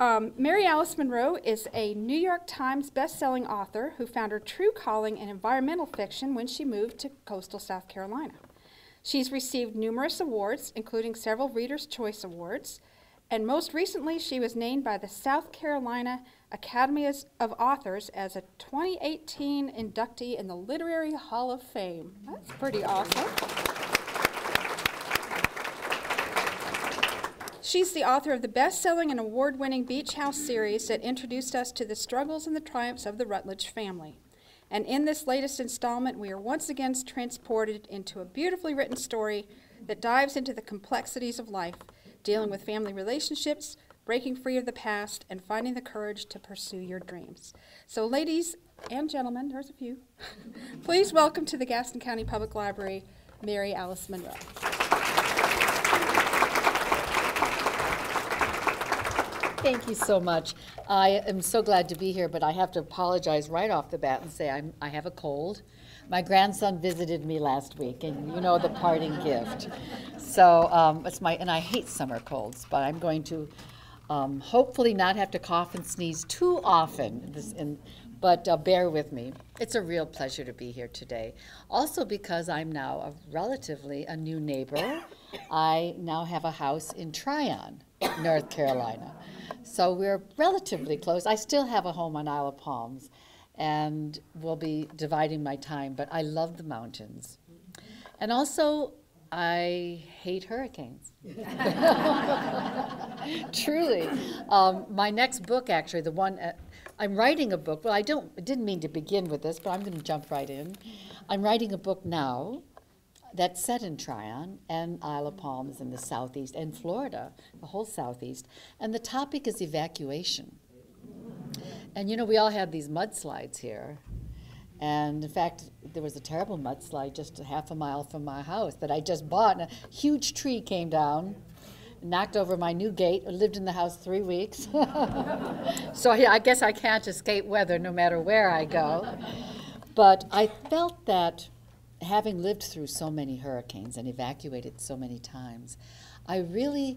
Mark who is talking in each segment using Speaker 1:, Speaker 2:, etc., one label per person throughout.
Speaker 1: Mary Alice Monroe is a New York Times best-selling author who found her true calling in environmental fiction when she moved to coastal South Carolina. She's received numerous awards, including several Reader's Choice Awards, and most recently she was named by the South Carolina Academy of Authors as a 2018 inductee in the Literary Hall of Fame. That's pretty awesome. She's the author of the best-selling and award-winning Beach House series that introduced us to the struggles and the triumphs of the Rutledge family. And in this latest installment, we are once again transported into a beautifully written story that dives into the complexities of life, dealing with family relationships, breaking free of the past, and finding the courage to pursue your dreams. So ladies and gentlemen, there's a few, please welcome to the Gaston County Public Library, Mary Alice Monroe.
Speaker 2: Thank you so much. I am so glad to be here, but I have to apologize right off the bat and say I have a cold. My grandson visited me last week, and you know the parting gift. So and I hate summer colds, but I'm going to hopefully not have to cough and sneeze too often. But bear with me. It's a real pleasure to be here today. Also because I'm now relatively a new neighbor. I now have a house in Tryon, North Carolina. So we're relatively close. I still have a home on Isle of Palms, and we'll be dividing my time, but I love the mountains. And also, I hate hurricanes. Truly. My next book, actually, the one, I'm writing a book. Well, I didn't mean to begin with this, but I'm going to jump right in. I'm writing a book now that's set in Tryon and Isle of Palms in the southeast, and Florida, the whole southeast. And the topic is evacuation. And you know, we all have these mudslides here. And in fact, there was a terrible mudslide just a half a mile from my house that I just bought. And a huge tree came down, knocked over my new gate. I lived in the house 3 weeks. So yeah, I guess I can't escape weather no matter where I go. But I felt that having lived through so many hurricanes and evacuated so many times, I really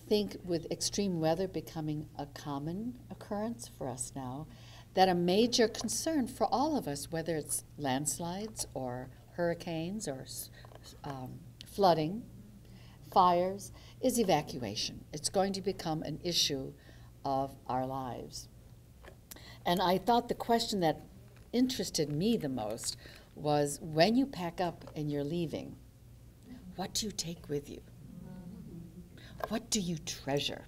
Speaker 2: think with extreme weather becoming a common occurrence for us now, that a major concern for all of us, whether it's landslides or hurricanes or flooding, fires, is evacuation. It's going to become an issue of our lives. And I thought the question that interested me the most was, when you pack up and you're leaving, what do you take with you? What do you treasure?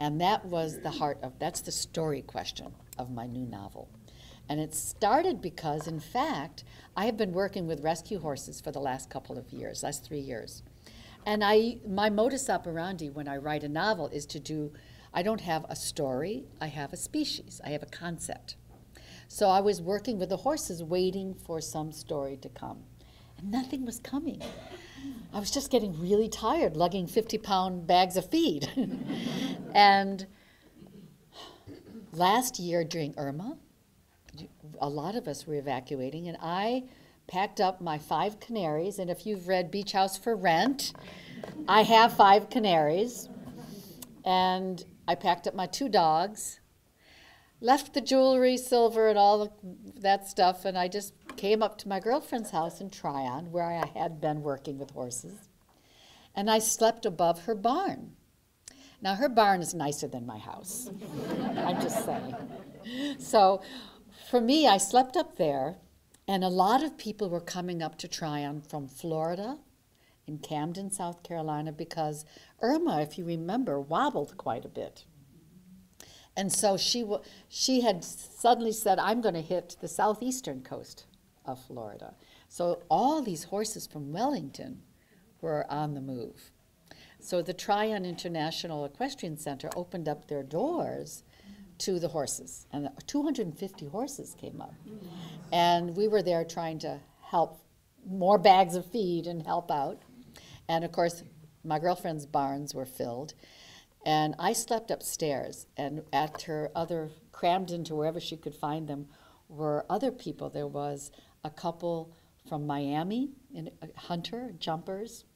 Speaker 2: And that was that's the story question of my new novel. And it started because, in fact, I have been working with rescue horses for the last 3 years. And my modus operandi when I write a novel is I don't have a story, I have a species, I have a concept. So I was working with the horses waiting for some story to come. And nothing was coming. I was just getting really tired lugging 50-pound bags of feed. And last year during Irma, a lot of us were evacuating, and I packed up my 5 canaries, and if you've read Beach House for Rent, I have 5 canaries, and I packed up my 2 dogs, left the jewelry, silver, and all that stuff, and I just came up to my girlfriend's house in Tryon, where I had been working with horses, and I slept above her barn. Now, her barn is nicer than my house. I'm just saying. So, for me, I slept up there, and a lot of people were coming up to Tryon from Florida, in Camden, South Carolina, because Irma, if you remember, wobbled quite a bit. And so she had suddenly said, I'm going to hit the southeastern coast of Florida. So all these horses from Wellington were on the move. So the Tryon International Equestrian Center opened up their doors to the horses, and 250 horses came up. And we were there trying to help, more bags of feed and help out. And of course, my girlfriend's barns were filled. And I slept upstairs, and at her crammed into wherever she could find them, were other people. There was a couple from Miami, hunter, jumpers,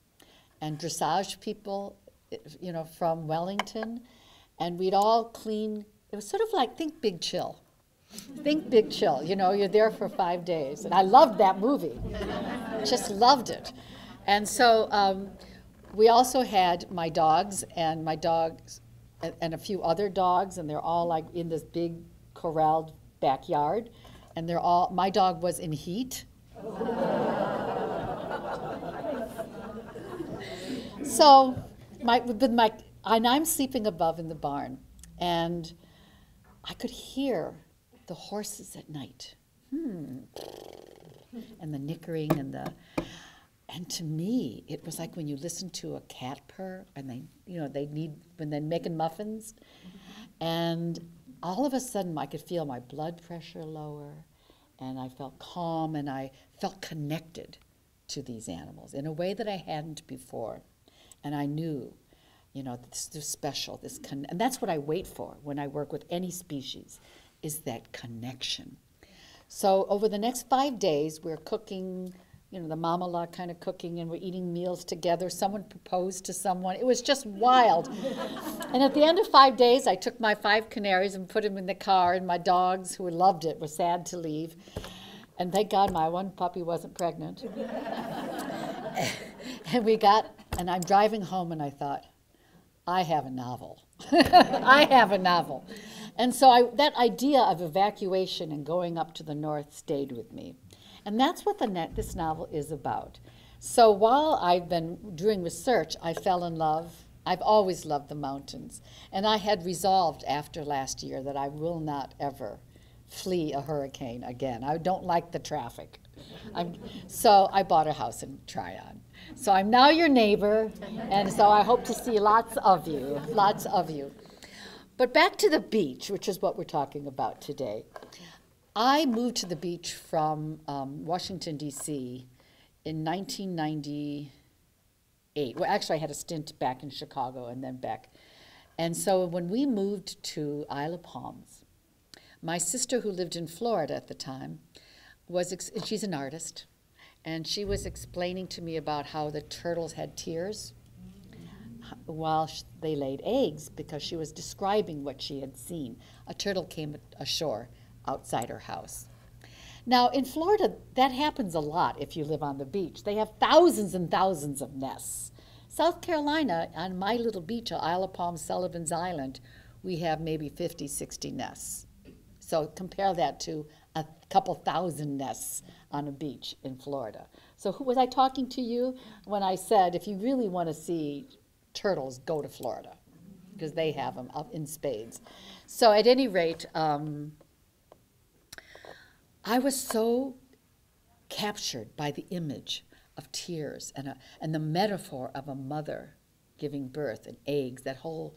Speaker 2: and dressage people, from Wellington, And we'd all clean. It was sort of like, think Big Chill. Think Big Chill. You know, you're there for 5 days. And I loved that movie. Just loved it. And so we also had my dogs and a few other dogs, and they're all like in this big corralled backyard. And my dog was in heat. So and I'm sleeping above in the barn, and I could hear the horses at night, and the nickering and to me it was like when you listen to a cat purr, and when they're making muffins, and all of a sudden I could feel my blood pressure lower, and I felt calm, and I felt connected to these animals in a way that I hadn't before, and I knew. They're special, and that's what I wait for when I work with any species, is that connection. So over the next 5 days, we're cooking, the mama law kind of cooking, and we're eating meals together. Someone proposed to someone. It was just wild. And at the end of 5 days, I took my 5 canaries and put them in the car, and my dogs, who loved it, were sad to leave. And thank God my one puppy wasn't pregnant. And I'm driving home, and I thought, I have a novel. I have a novel. And so that idea of evacuation and going up to the north stayed with me. And that's what this novel is about. So while I've been doing research, I fell in love. I've always loved the mountains. And I had resolved after last year that I will not ever flee a hurricane again. I don't like the traffic. So I bought a house in Tryon. So I'm now your neighbor, and so I hope to see lots of you. But back to the beach, which is what we're talking about today. I moved to the beach from Washington, D.C. in 1998. Well, actually, I had a stint back in Chicago and then back. And so when we moved to Isle of Palms, my sister, who lived in Florida at the time, she's an artist, and she was explaining to me about how the turtles had tears while they laid eggs, because she was describing what she had seen. A turtle came ashore outside her house. Now, in Florida, that happens a lot if you live on the beach. They have thousands and thousands of nests. South Carolina, on my little beach, Isle of Palms, Sullivan's Island, we have maybe 50, 60 nests. So compare that to a couple thousand nests on a beach in Florida. So was I talking to you when I said, if you really want to see turtles, go to Florida, because they have them up in spades. So at any rate, I was so captured by the image of tears and the metaphor of a mother giving birth and eggs, that whole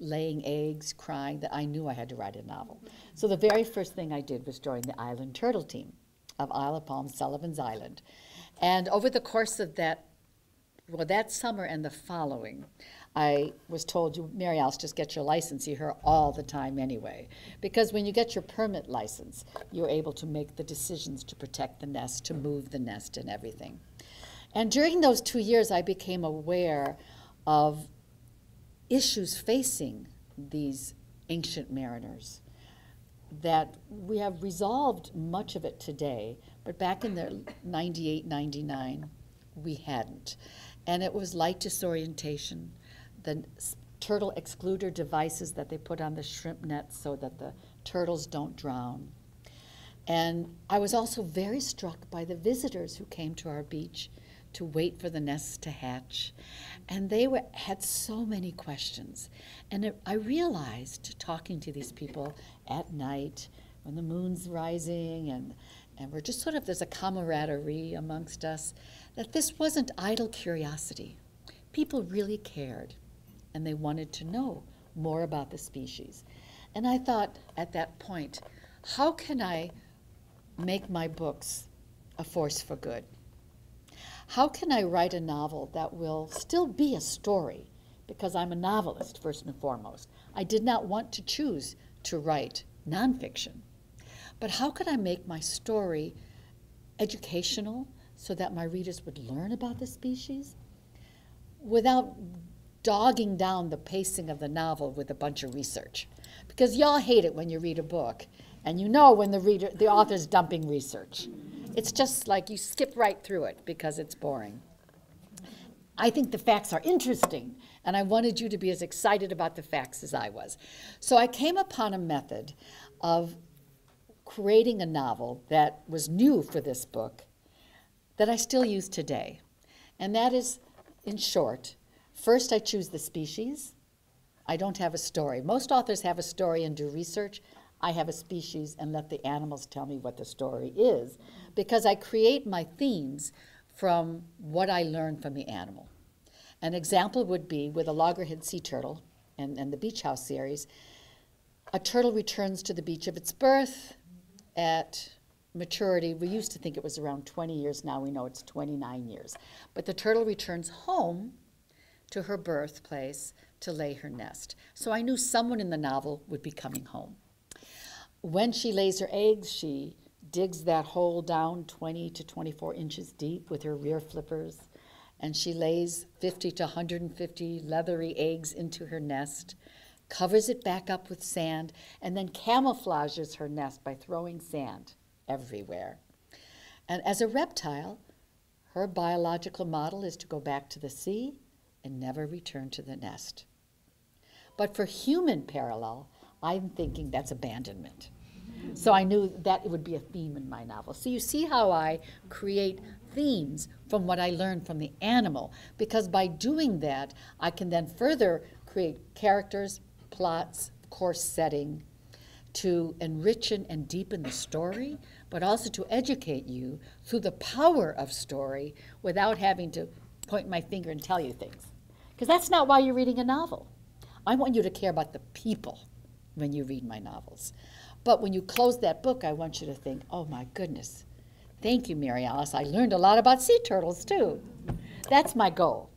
Speaker 2: laying eggs, crying, that I knew I had to write a novel. So the very first thing I did was join the Island Turtle Team of Isle of Palms, Sullivan's Island. And over the course of that summer and the following, I was told, Mary Alice, just get your license. You hear all the time anyway. Because when you get your permit license, you're able to make the decisions to protect the nest, to move the nest and everything. And during those 2 years, I became aware of issues facing these ancient mariners that we have resolved much of it today, but back in the 98, 99, we hadn't. And it was light disorientation, the turtle excluder devices that they put on the shrimp nets so that the turtles don't drown. And I was also very struck by the visitors who came to our beach to wait for the nests to hatch. And they had so many questions. And I realized, talking to these people at night, when the moon's rising, and we're just sort of, there's a camaraderie amongst us, that this wasn't idle curiosity. People really cared, and they wanted to know more about the species. And I thought at that point, how can I make my books a force for good? How can I write a novel that will still be a story? Because I'm a novelist, first and foremost. I did not want to choose to write nonfiction. But how could I make my story educational so that my readers would learn about the species without dogging down the pacing of the novel with a bunch of research. Because y'all hate it when you read a book, and you know when the author's dumping research. It's just like you skip right through it because it's boring. I think the facts are interesting, and I wanted you to be as excited about the facts as I was. So I came upon a method of creating a novel that was new for this book that I still use today. And that is, in short, first I choose the species. I don't have a story. Most authors have a story and do research. I have a species and let the animals tell me what the story is, because I create my themes from what I learned from the animal. An example would be with a loggerhead sea turtle and the Beach House series. A turtle returns to the beach of its birth at maturity. We used to think it was around 20 years. Now we know it's 29 years. But the turtle returns home to her birthplace to lay her nest. So I knew someone in the novel would be coming home. When she lays her eggs, she digs that hole down 20 to 24 inches deep with her rear flippers, and she lays 50 to 150 leathery eggs into her nest, covers it back up with sand, and then camouflages her nest by throwing sand everywhere. And as a reptile, her biological model is to go back to the sea and never return to the nest. But for human parallel, I'm thinking that's abandonment. So I knew that it would be a theme in my novel. So you see how I create themes from what I learned from the animal, because by doing that, I can then further create characters, plots, of course, setting, to enrich and deepen the story, but also to educate you through the power of story without having to point my finger and tell you things. Because that's not why you're reading a novel. I want you to care about the people when you read my novels. But when you close that book, I want you to think, oh my goodness, thank you, Mary Alice. I learned a lot about sea turtles too. That's my goal.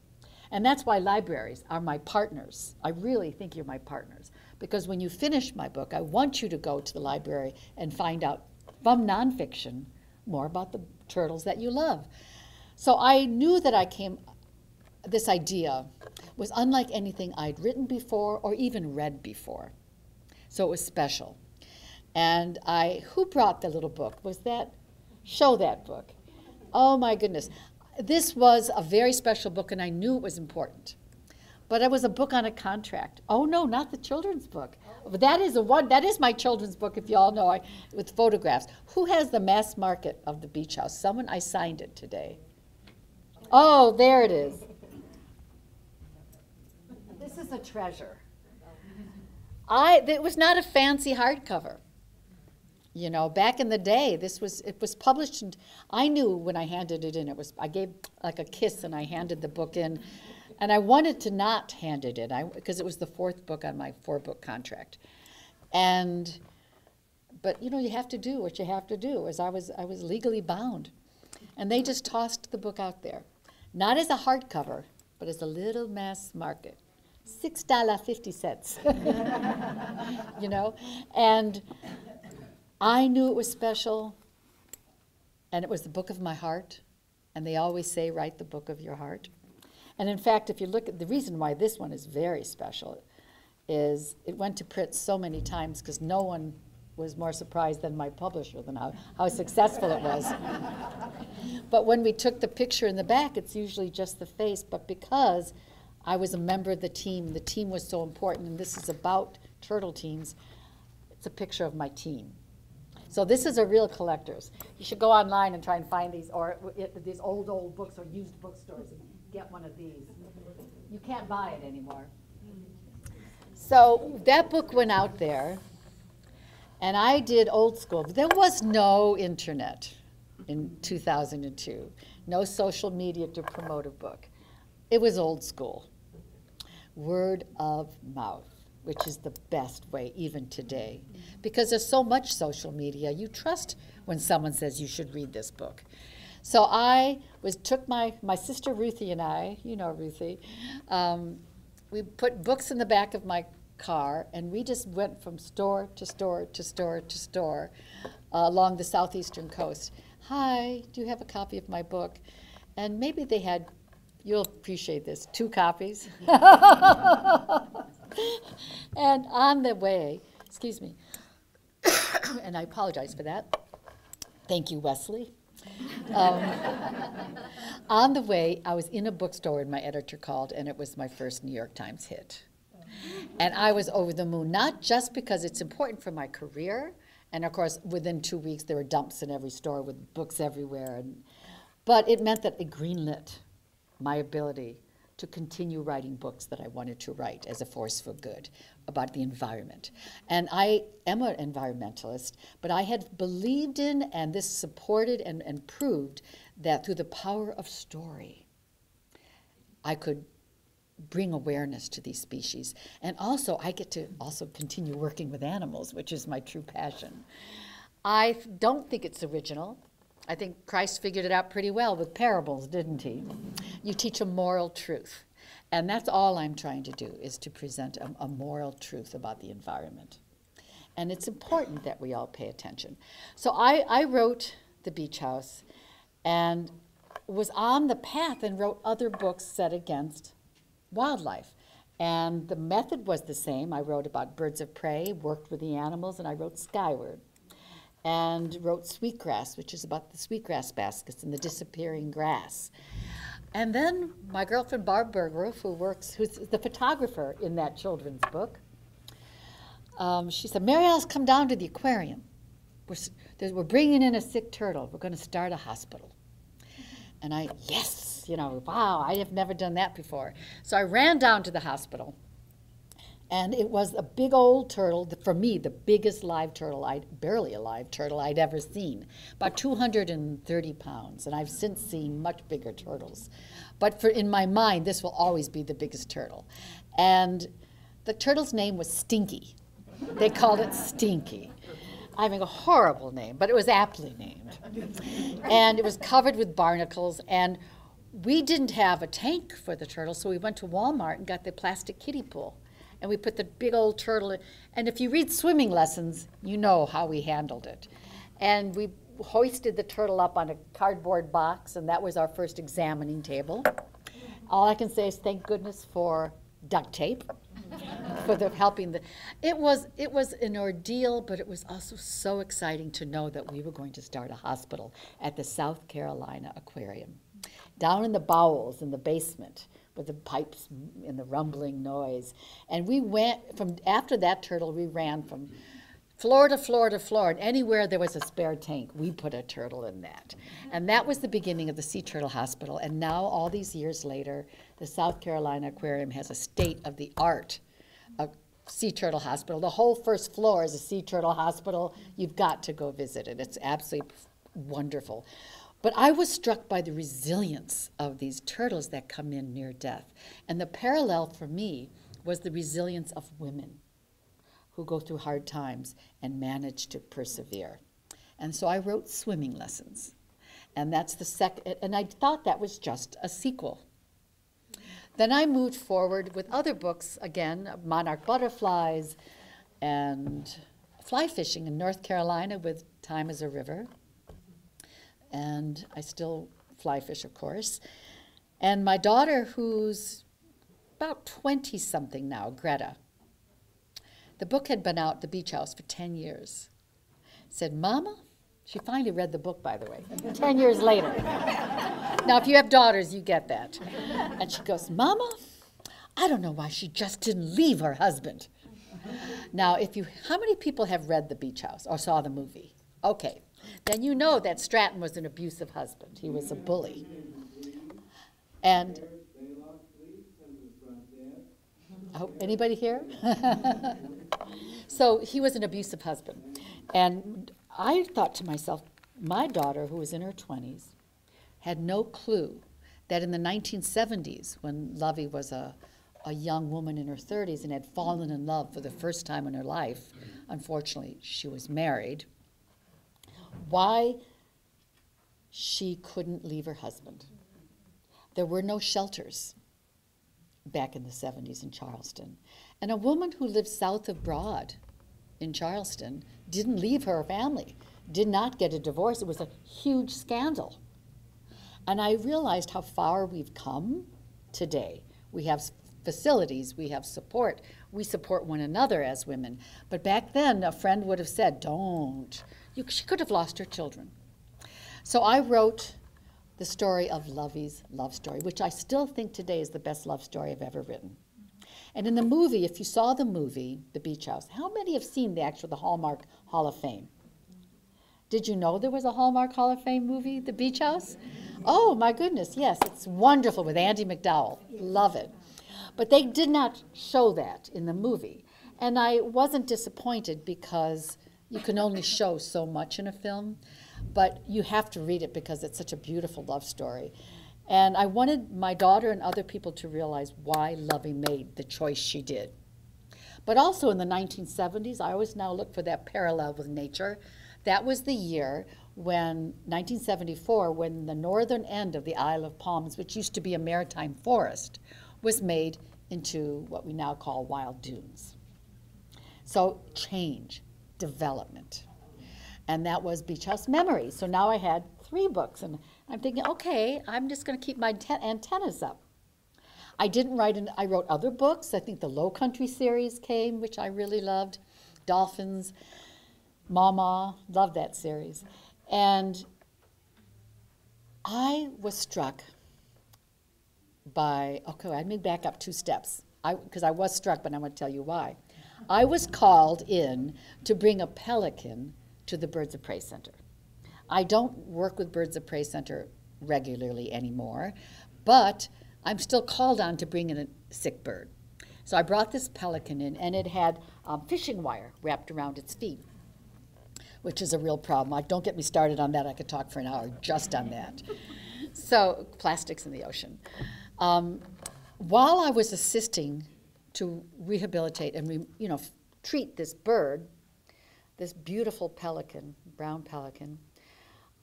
Speaker 2: And that's why libraries are my partners. I really think you're my partners. Because when you finish my book, I want you to go to the library and find out from nonfiction more about the turtles that you love. So I knew that this idea was unlike anything I'd written before or even read before. So it was special. And who brought the little book? Show that book. Oh my goodness. This was a very special book, and I knew it was important. But it was a book on a contract. Oh no, not the children's book. But that is my children's book, if you all know, with photographs. Who has the mass market of the Beach House? I signed it today. Oh, there it is. This is a treasure. It was not a fancy hardcover. You know, back in the day, it was published, and I knew when I handed it in, I gave like a kiss and I handed the book in, and I wanted to not hand it in, because it was the 4th book on my 4-book contract. But you know, you have to do what you have to do, as I was legally bound. And they just tossed the book out there. Not as a hardcover, but as a little mass market. $6.50, you know? And I knew it was special, and it was the book of my heart. And they always say, write the book of your heart. And in fact, if you look at the reason why this one is very special is it went to print so many times because no one was more surprised than my publisher than how successful it was. But when we took the picture in the back, it's usually just the face. But because I was a member of the team was so important, and this is about turtle teams, it's a picture of my team. So this is a real collector's. You should go online and try and find these, or these old books or used bookstores and get one of these. You can't buy it anymore. So that book went out there, and I did old school. There was no internet in 2002, no social media to promote a book. It was old school. Word of mouth, which is the best way even today. Because there's so much social media, you trust when someone says you should read this book. So took my sister Ruthie and I, you know Ruthie, we put books in the back of my car, and we just went from store to store to store to store along the southeastern coast. Hi, do you have a copy of my book? And maybe they had You'll appreciate this. 2 copies. And on the way, excuse me, and I apologize for that. Thank you, Wesley. On the way, I was in a bookstore and my editor called, and it was my first New York Times hit. And I was over the moon, not just because it's important for my career, and of course, within 2 weeks, there were dumps in every store with books everywhere, but it meant that it greenlit my ability to continue writing books that I wanted to write as a force for good about the environment. And I am an environmentalist, but I had believed in, and this supported and proved that through the power of story, I could bring awareness to these species. And also, I get to also continue working with animals, which is my true passion. I don't think it's original. I think Christ figured it out pretty well with parables, didn't he? You teach a moral truth. And that's all I'm trying to do, is to present a moral truth about the environment. And it's important that we all pay attention. So I wrote The Beach House and was on the path and wrote other books set against wildlife. And the method was the same. I wrote about birds of prey, worked with the animals, and I wrote Skyward. And wrote Sweetgrass, which is about the sweetgrass baskets and the disappearing grass. And then my girlfriend Barb Bergerauf, who's the photographer in that children's book, she said, Mary Alice, come down to the aquarium. We're bringing in a sick turtle. We're going to start a hospital. And yes, wow, I have never done that before. So I ran down to the hospital. And it was a big old turtle, for me, the biggest live turtle, barely a live turtle I'd ever seen, about 230 pounds. And I've since seen much bigger turtles. But in my mind, this will always be the biggest turtle. And the turtle's name was Stinky. They called it Stinky. I mean, a horrible name, but it was aptly named. And it was covered with barnacles. And we didn't have a tank for the turtle, so we went to Walmart and got the plastic kiddie pool. And we put the big old turtle in. And if you read swimming lessons, you know how we handled it. And we hoisted the turtle up on a cardboard box, and that was our first examining table. All I can say is thank goodness for duct tape, for helping. It was an ordeal, but it was also so exciting to know that we were going to start a hospital at the South Carolina Aquarium, down in the bowels, in the basement, with the pipes and the rumbling noise. And we went after that turtle, we ran from floor to floor to floor, and anywhere there was a spare tank, we put a turtle in that. And that was the beginning of the Sea Turtle Hospital. And now, all these years later, the South Carolina Aquarium has a state-of-the-art sea turtle hospital. The whole first floor is a sea turtle hospital. You've got to go visit it. It's absolutely wonderful. But I was struck by the resilience of these turtles that come in near death. And the parallel for me was the resilience of women who go through hard times and manage to persevere. And so I wrote Swimming Lessons. And that's the second, and I thought that was just a sequel. Then I moved forward with other books, again, monarch butterflies and fly fishing in North Carolina with Time as a River. And I still fly fish, of course. And my daughter, who's about 20-something now, Greta, the book had been out, The Beach House, for 10 years, said, Mama, she finally read the book, by the way, 10 years later. Now, if you have daughters, you get that. And she goes, Mama, I don't know why she just didn't leave her husband. Now, how many people have read The Beach House or saw the movie? Okay. Then you know that Stratton was an abusive husband. He was a bully. And, anybody here? So he was an abusive husband. And I thought to myself, my daughter, who was in her 20s, had no clue that in the 1970s, when Lovey was a young woman in her 30s and had fallen in love for the first time in her life, unfortunately, she was married, why she couldn't leave her husband. There were no shelters back in the 70s in Charleston. And a woman who lived south of Broad in Charleston didn't leave her family, did not get a divorce. It was a huge scandal. And I realized how far we've come today. We have facilities, we have support, we support one another as women. But back then, a friend would have said, don't. She could have lost her children. So I wrote the story of Lovey's love story, which I still think today is the best love story I've ever written. And in the movie, if you saw the movie, The Beach House, how many have seen the Hallmark Hall of Fame? Did you know there was a Hallmark Hall of Fame movie, The Beach House? Oh, my goodness, yes, it's wonderful with Andie MacDowell. Love it. But they did not show that in the movie. And I wasn't disappointed because you can only show so much in a film, but you have to read it because it's such a beautiful love story. And I wanted my daughter and other people to realize why Lovey made the choice she did. But also in the 1970s, I always now look for that parallel with nature. That was the year when, 1974, when the northern end of the Isle of Palms, which used to be a maritime forest, was made into what we now call wild dunes. So change, development. And that was Beach House Memories. So now I had 3 books, and I'm thinking, okay, I'm just going to keep my antennas up. I wrote other books. I think the Low Country series came, which I really loved. Dolphins, Mama, loved that series. And I was struck by, okay, let me back up 2 steps, because I was struck, but I'm going to tell you why. I was called in to bring a pelican to the Birds of Prey Center. I don't work with Birds of Prey Center regularly anymore, but I'm still called on to bring in a sick bird. So I brought this pelican in, and it had fishing wire wrapped around its feet, which is a real problem. Don't get me started on that. I could talk for an hour just on that. So plastics in the ocean. While I was assisting to rehabilitate and treat this bird, this beautiful pelican, brown pelican,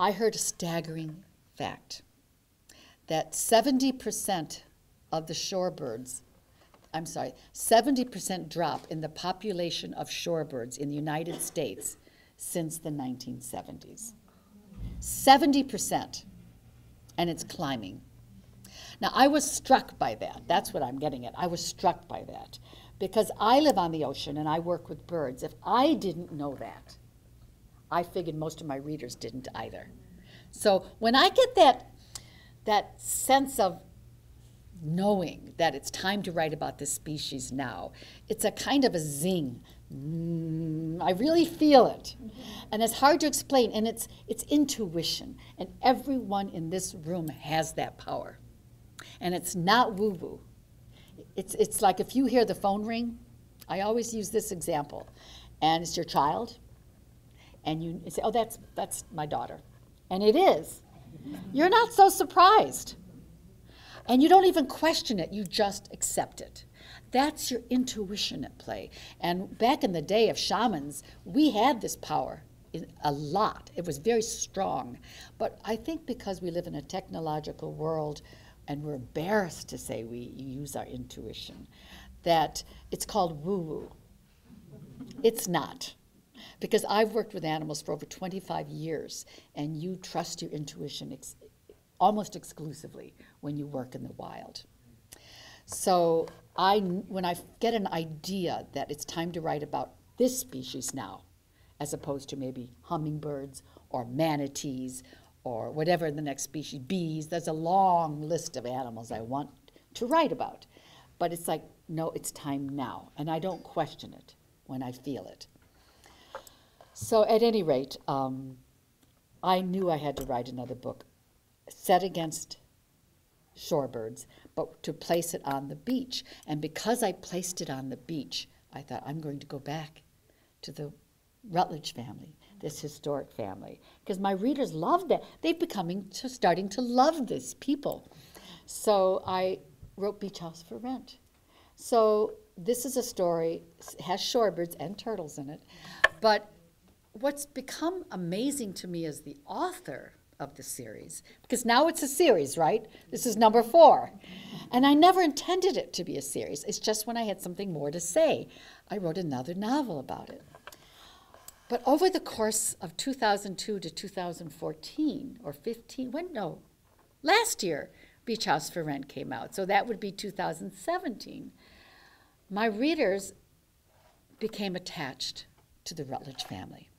Speaker 2: I heard a staggering fact that 70% of the shorebirds, 70% drop in the population of shorebirds in the United States since the 1970s. 70%, and it's climbing. Now, I was struck by that. That's what I'm getting at. I was struck by that because I live on the ocean and I work with birds. If I didn't know that, I figured most of my readers didn't either. So when I get that sense of knowing that it's time to write about this species now, it's a kind of a zing. I really feel it. And it's hard to explain, and it's intuition. And everyone in this room has that power. And it's not woo-woo. It's like if you hear the phone ring, I always use this example, and it's your child, and you say, oh, that's my daughter. And it is. You're not so surprised. And you don't even question it, you just accept it. That's your intuition at play. And back in the day of shamans, we had this power a lot. It was very strong. But I think because we live in a technological world and we're embarrassed to say we use our intuition, that it's called woo-woo. It's not. Because I've worked with animals for over 25 years, and you trust your intuition almost exclusively when you work in the wild. So when I get an idea that it's time to write about this species now, as opposed to maybe hummingbirds or manatees or whatever the next species, bees, there's a long list of animals I want to write about. But it's like, no, it's time now, and I don't question it when I feel it. So at any rate, I knew I had to write another book set against shorebirds, but to place it on the beach. And because I placed it on the beach, I thought I'm going to go back to the Rutledge family, this historic family, because my readers love that. They're starting to love this people. So I wrote Beach House for Rent. So this is a story, it has shorebirds and turtles in it, but what's become amazing to me as the author of the series, because now it's a series, right? This is number 4. And I never intended it to be a series. It's just when I had something more to say, I wrote another novel about it. But over the course of 2002 to 2014, or 15, last year Beach House for Rent came out, so that would be 2017. My readers became attached to the Rutledge family.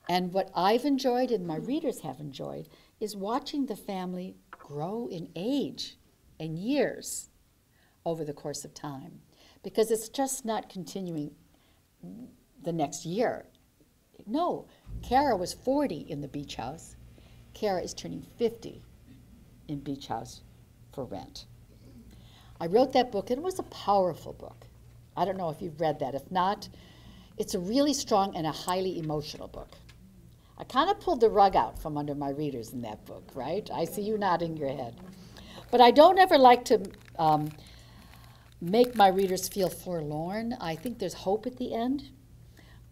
Speaker 2: And what I've enjoyed and my readers have enjoyed is watching the family grow in age and years over the course of time, because it's just not continuing the next year. No, Kara was 40 in the Beach House. Kara is turning 50 in Beach House for Rent. I wrote that book, and it was a powerful book. I don't know if you've read that. If not, it's a really strong and a highly emotional book. I kind of pulled the rug out from under my readers in that book, right? I see you nodding your head. But I don't ever like to make my readers feel forlorn. I think there's hope at the end.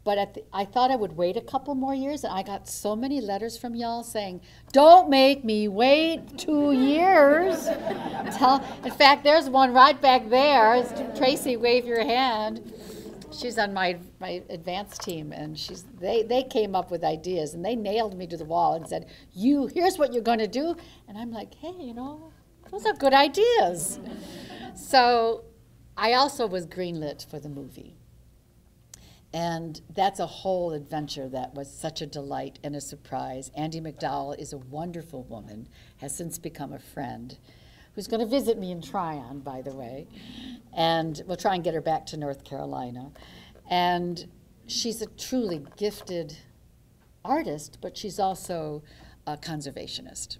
Speaker 2: But I thought I would wait a couple more years, and I got so many letters from y'all saying, don't make me wait 2 years. In fact, there's one right back there. Tracy, wave your hand. She's on my advanced team, and they came up with ideas, and they nailed me to the wall and said, here's what you're going to do. And I'm like, hey, those are good ideas. So I also was greenlit for the movie. And that's a whole adventure that was such a delight and a surprise. Andie MacDowell is a wonderful woman, has since become a friend, who's going to visit me in Tryon, by the way. And we'll try and get her back to North Carolina. And she's a truly gifted artist, but she's also a conservationist.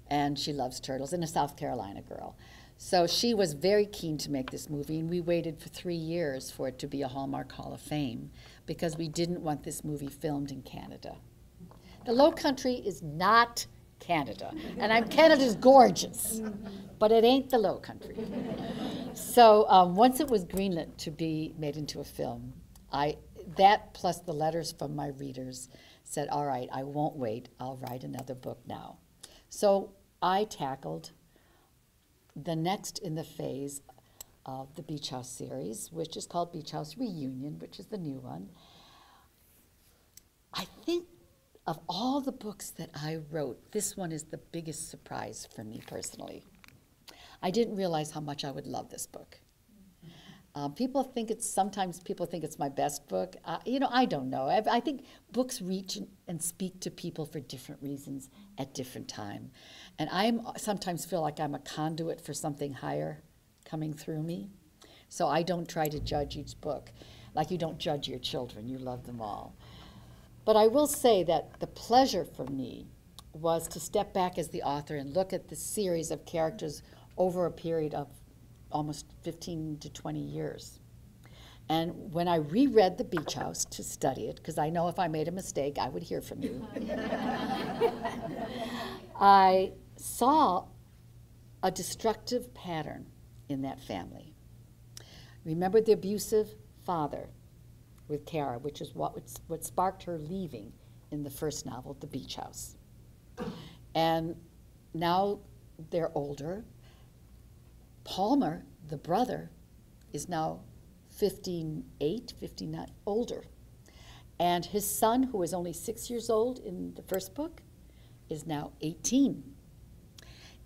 Speaker 2: And she loves turtles, and a South Carolina girl. So she was very keen to make this movie, and we waited for 3 years for it to be a Hallmark Hall of Fame because we didn't want this movie filmed in Canada. The Low Country is not Canada, and Canada's gorgeous, but it ain't the Low Country. So once it was greenlit to be made into a film, that plus the letters from my readers said, all right, I won't wait, I'll write another book now. So I tackled the next in the phase of the Beach House series, which is called Beach House Reunion, which is the new one. I think of all the books that I wrote, this one is the biggest surprise for me personally. I didn't realize how much I would love this book. Sometimes people think it's my best book. I don't know. I think books reach and speak to people for different reasons at different time. And I sometimes feel like I'm a conduit for something higher coming through me. So I don't try to judge each book. Like you don't judge your children, you love them all. But I will say that the pleasure for me was to step back as the author and look at the series of characters over a period of almost 15 to 20 years. And when I reread The Beach House to study it, because I know if I made a mistake, I would hear from you, I saw a destructive pattern in that family. Remember the abusive father with Kara, which is what sparked her leaving in the first novel, The Beach House. And now they're older. Palmer, the brother, is now 58, 59, older. And his son, who was only 6 years old in the first book, is now 18.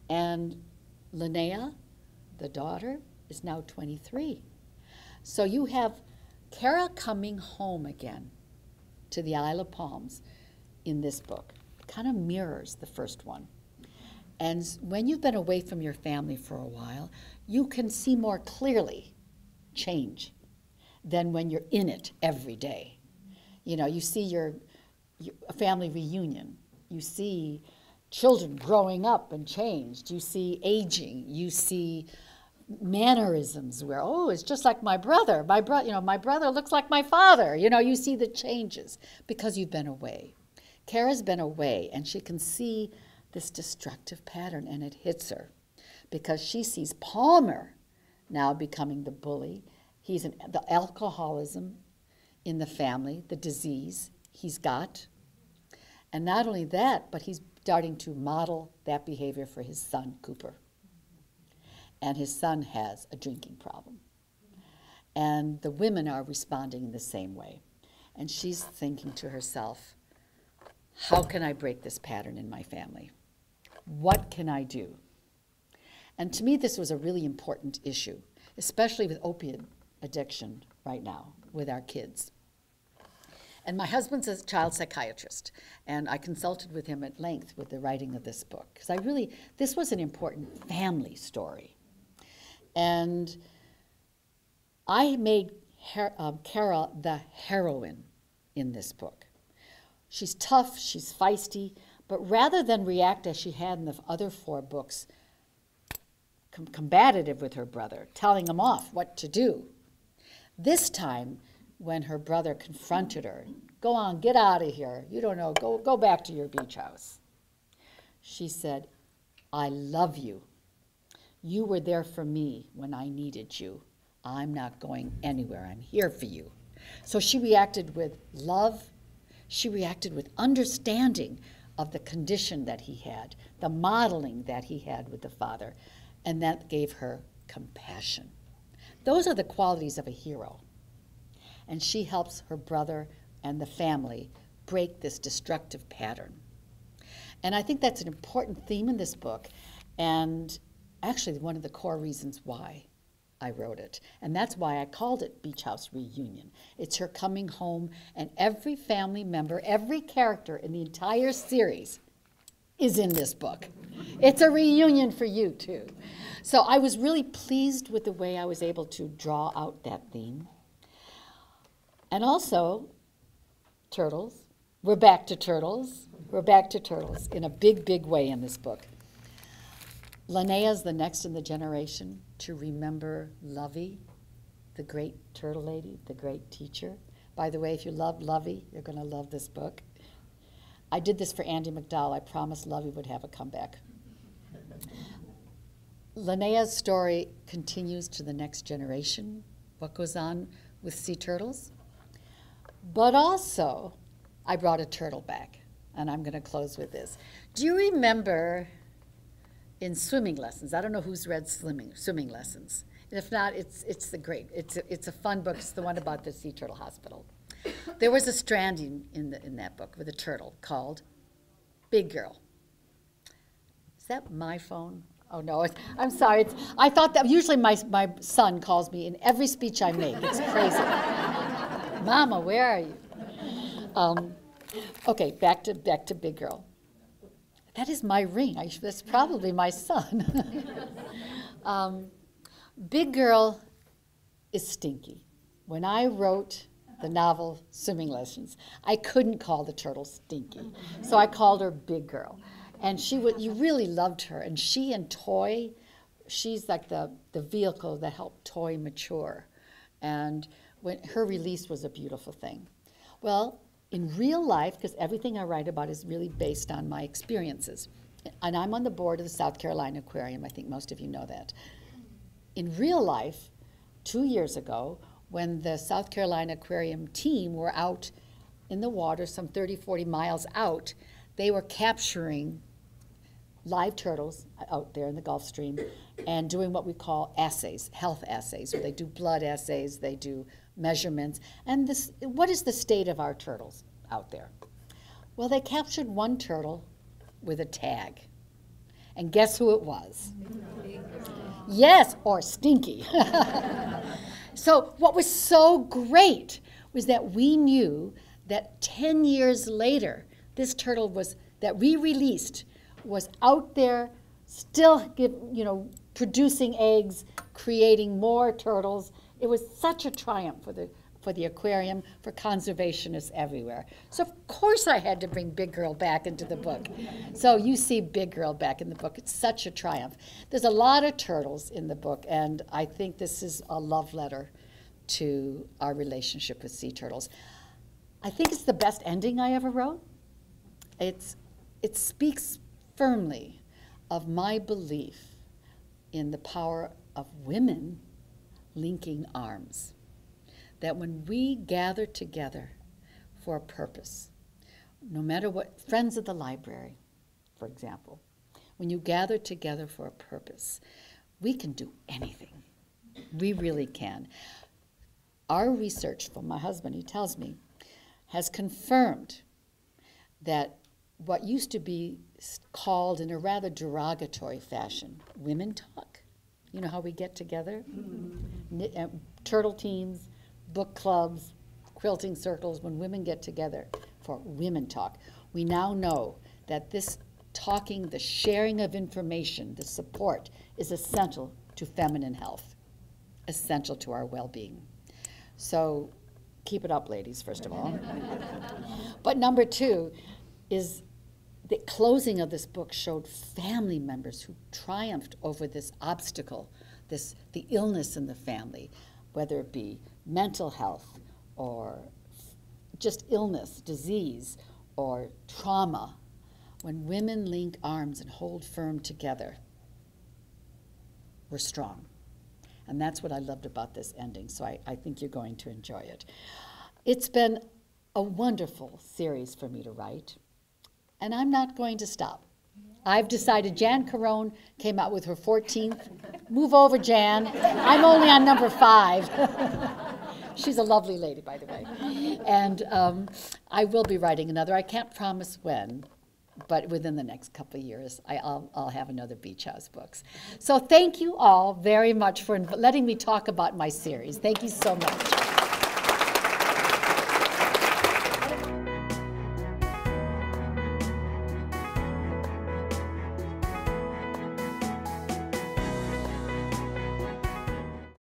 Speaker 2: And Linnea, the daughter, is now 23. So you have Kara coming home again to the Isle of Palms in this book. It kind of mirrors the first one. And when you've been away from your family for a while, you can see more clearly change than when you're in it every day. You see your family reunion. You see children growing up and changed. You see aging. You see mannerisms where, it's just like my brother. My brother looks like my father. You see the changes because you've been away. Kara's been away, and she can see this destructive pattern, and it hits her because she sees Palmer now becoming the bully. He's the alcoholism in the family, the disease he's got. And not only that, but he's starting to model that behavior for his son, Cooper. And his son has a drinking problem. And the women are responding in the same way. And she's thinking to herself, how can I break this pattern in my family? What can I do? And to me, this was a really important issue, especially with opiate addiction right now with our kids. And my husband's a child psychiatrist, and I consulted with him at length with the writing of this book, because this was an important family story. And I made Kara the heroine in this book. She's tough, she's feisty, but rather than react as she had in the other 4 books, combative with her brother, telling him off what to do, this time, when her brother confronted her, "Go on, get out of here. You don't know, go back to your beach house," she said, "I love you. You were there for me when I needed you. I'm not going anywhere. I'm here for you." So she reacted with love. She reacted with understanding of the condition that he had, the modeling that he had with the father, and that gave her compassion. Those are the qualities of a hero. And she helps her brother and the family break this destructive pattern. And I think that's an important theme in this book, and actually one of the core reasons why I wrote it. And that's why I called it Beach House Reunion. It's her coming home, and every family member, every character in the entire series is in this book. It's a reunion for you, too. So I was really pleased with the way I was able to draw out that theme. And also, turtles. We're back to turtles. We're back to turtles in a big, big way in this book. Linnea's the next in the generation to remember Lovey, the great turtle lady, the great teacher. By the way, if you love Lovey, you're going to love this book. I did this for Andy McDowell. I promised Lovey would have a comeback. Linnea's story continues to the next generation, what goes on with sea turtles. But also, I brought a turtle back, and I'm going to close with this. Do you remember in swimming lessons? I don't know who's read swimming lessons. If not, it's a fun book. It's the one about the Sea Turtle Hospital. There was a stranding in that book with a turtle called Big Girl. Is that my phone? Oh no, I'm sorry. I thought that usually my son calls me in every speech I make. It's crazy. Mama, where are you? Okay, back to Big Girl. That is my ring. That's probably my son. Big Girl is stinky. When I wrote the novel Swimming Lessons, I couldn't call the turtle Stinky, so I called her Big Girl. And you really loved her. And she and Toy, she's like the vehicle that helped Toy mature. And when her release was a beautiful thing. Well, in real life, because everything I write about is really based on my experiences, and I'm on the board of the South Carolina Aquarium. I think most of you know that. In real life, 2 years ago, when the South Carolina Aquarium team were out in the water some 30, 40 miles out, they were capturing live turtles out there in the Gulf Stream and doing what we call assays, health assays, where they do blood assays, they do measurements. And what is the state of our turtles out there? Well, they captured one turtle with a tag. And guess who it was? Yes, or Stinky. So what was so great was that we knew that 10 years later, this turtle that we released was out there still producing eggs, creating more turtles. It was such a triumph for the aquarium, for conservationists everywhere. So of course I had to bring Big Girl back into the book. So you see Big Girl back in the book. It's such a triumph. There's a lot of turtles in the book, and I think this is a love letter to our relationship with sea turtles. I think it's the best ending I ever wrote. It speaks firmly of my belief in the power of women linking arms. That when we gather together for a purpose, no matter what, friends of the library, for example, when you gather together for a purpose, we can do anything. We really can. Our research from my husband, he tells me, has confirmed that what used to be called in a rather derogatory fashion, women talk. You know how we get together? Turtle teams, book clubs, quilting circles, when women get together for women talk. We now know that this talking, the sharing of information, the support is essential to feminine health, essential to our well-being. So keep it up, ladies, first of all. But number two is the closing of this book showed family members who triumphed over this obstacle, the illness in the family, whether it be mental health or just illness, disease, or trauma. When women link arms and hold firm together, we're strong. And that's what I loved about this ending, so I think you're going to enjoy it. It's been a wonderful series for me to write, and I'm not going to stop. I've decided, Jan Carone came out with her 14th. Move over, Jan. I'm only on number 5. She's a lovely lady, by the way. And I will be writing another. I can't promise when, but within the next couple of years, I'll have another Beach House Books. So thank you all very much for letting me talk about my series. Thank you so much.